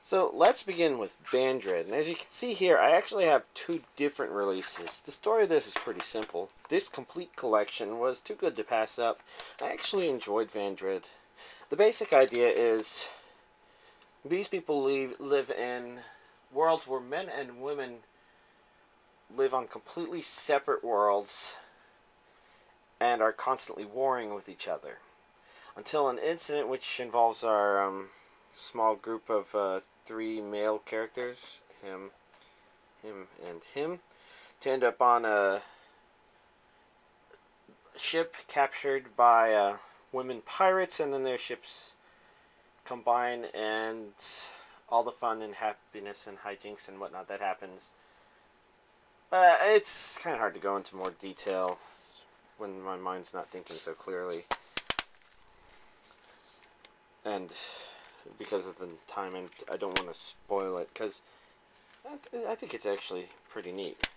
So let's begin with Vandred. And as you can see here, I actually have two different releases. The story of this is pretty simple. This complete collection was too good to pass up. I actually enjoyed Vandred. The basic idea is these people live in worlds where men and women live on completely separate worlds and are constantly warring with each other. Until an incident which involves our small group of three male characters, him, and him, to end up on a ship captured by women pirates, and then their ships combine, and all the fun and happiness and hijinks and whatnot that happens. It's kind of hard to go into more detail when my mind's not thinking so clearly. And because of the time, and I don't want to spoil it, because I think it's actually pretty neat.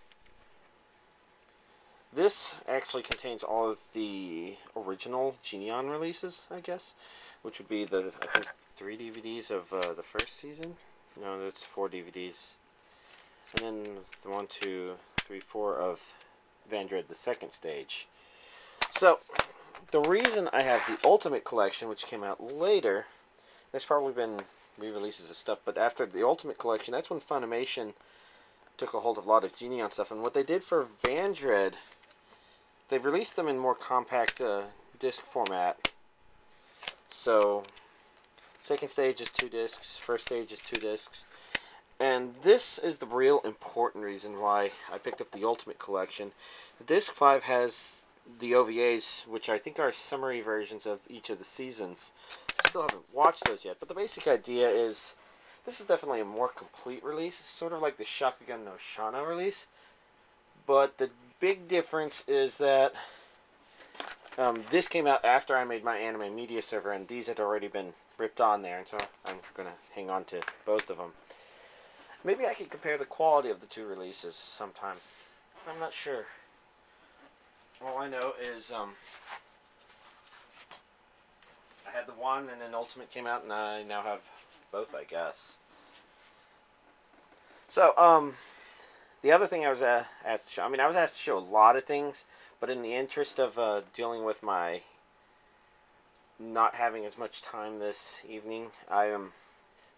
This actually contains all of the original Geneon releases, I guess, which would be the, I think, 3 DVDs of the first season. No, that's 4 DVDs. And then the 1, 2, 3, 4 of Vandred, the second stage. So, the reason I have the Ultimate Collection, which came out later, there's probably been re-releases of stuff, but after the Ultimate Collection, that's when Funimation took a hold of a lot of Geneon stuff. And what they did for Vandred, they've released them in more compact disc format. So, second stage is 2 discs, first stage is 2 discs. And this is the real important reason why I picked up the Ultimate Collection. Disc 5 has the OVAs, which I think are summary versions of each of the seasons. I still haven't watched those yet, but the basic idea is this is definitely a more complete release, sort of like the Shakugan no Shana release. But the big difference is that this came out after I made my anime media server, and these had already been ripped on there, and so I'm going to hang on to both of them. Maybe I could compare the quality of the 2 releases sometime. I'm not sure. All I know is I had the one, and then Ultimate came out, and I now have both, I guess. So, the other thing I was asked to show, I was asked to show a lot of things, but in the interest of dealing with my not having as much time this evening, I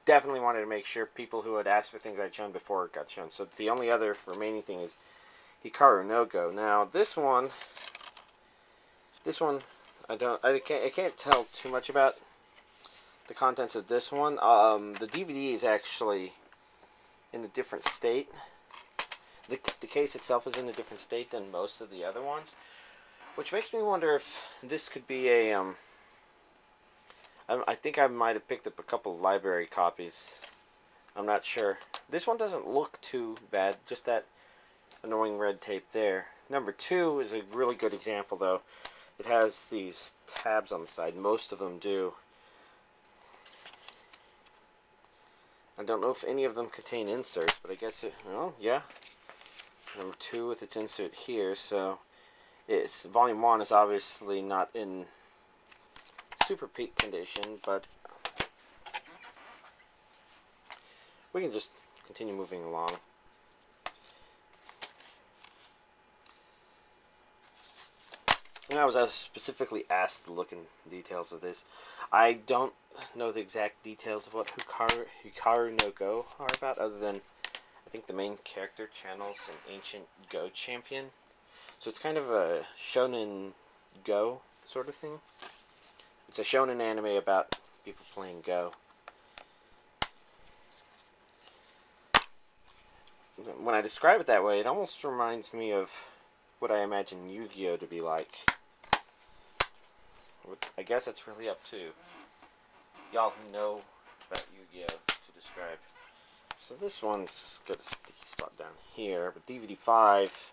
definitely wanted to make sure people who had asked for things I'd shown before got shown. So the only other remaining thing is Hikaru no Go. Now this one, I can't tell too much about the contents of this one. The DVD is actually in a different state. The case itself is in a different state than most of the other ones, which makes me wonder if this could be a I think I might have picked up a couple of library copies. I'm not sure. This one doesn't look too bad, just that annoying red tape there. Number 2 is a really good example, though. It has these tabs on the side. Most of them do. I don't know if any of them contain inserts, but I guess well, yeah. Number 2 with its insert here, so it's volume 1 is obviously not in super peak condition, but we can just continue moving along. And I was specifically asked to look in details of this. I don't know the exact details of what Hikaru no Go are about, other than I think the main character channels an ancient Go champion. So it's kind of a shonen Go sort of thing. It's a shonen anime about people playing Go. When I describe it that way, it almost reminds me of what I imagine Yu-Gi-Oh! To be like. I guess it's really up to y'all who know about Yu-Gi-Oh! To describe. So this one's got a sticky spot down here, but DVD 5,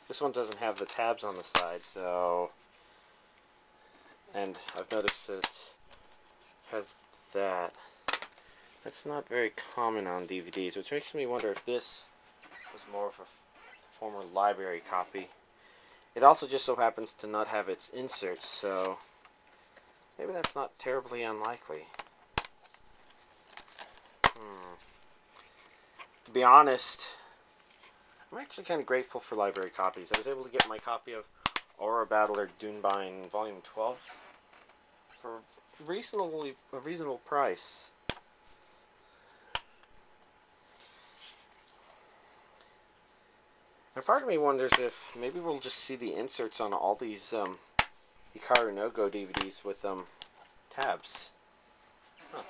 this one doesn't have the tabs on the side, so, and I've noticed it has that. That's not very common on DVDs, which makes me wonder if this was more of a former library copy. It also just so happens to not have its inserts, so maybe that's not terribly unlikely. to be honest, I'm actually kind of grateful for library copies. I was able to get my copy of Aura Battler Dunebind Volume 12 for a reasonable price. Now, part of me wonders if maybe we'll just see the inserts on all these Hikaru no Go DVDs with tabs. Huh.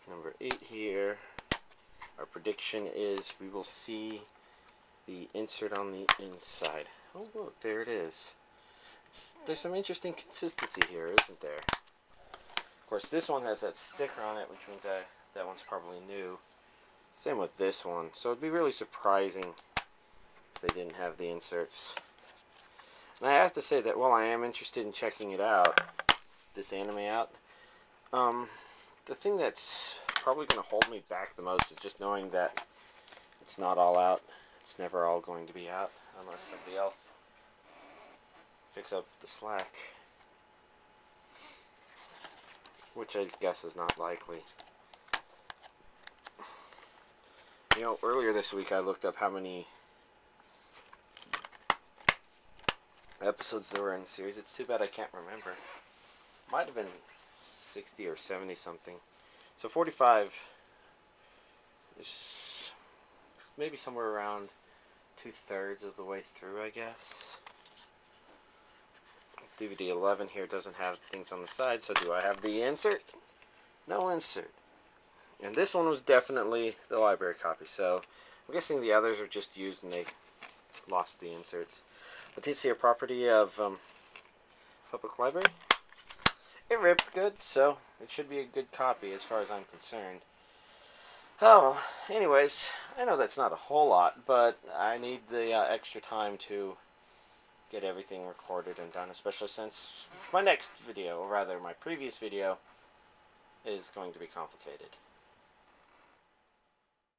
Number 8 here. Our prediction is we will see the insert on the inside. Oh look, there it is. There's some interesting consistency here, isn't there? Of course, this one has that sticker on it, which means that one's probably new. Same with this one. So it'd be really surprising if they didn't have the inserts. And I have to say that while I am interested in checking it out, this anime out, the thing that's probably going to hold me back the most is just knowing that it's not all out. It's never all going to be out unless somebody else picks up the slack, which I guess is not likely. You know, earlier this week I looked up how many episodes there were in the series. It's too bad I can't remember. Might have been 60 or 70 something. So 45 is maybe somewhere around 2/3 of the way through, I guess. DVD 11 here doesn't have things on the side, so do I have the insert? No insert. And this one was definitely the library copy, so I'm guessing the others were just used and they lost the inserts. But this here property of Public Library, it ripped good, so it should be a good copy as far as I'm concerned. Oh, anyways, I know that's not a whole lot, but I need the extra time to get everything recorded and done, especially since my next video, or rather my previous video, is going to be complicated.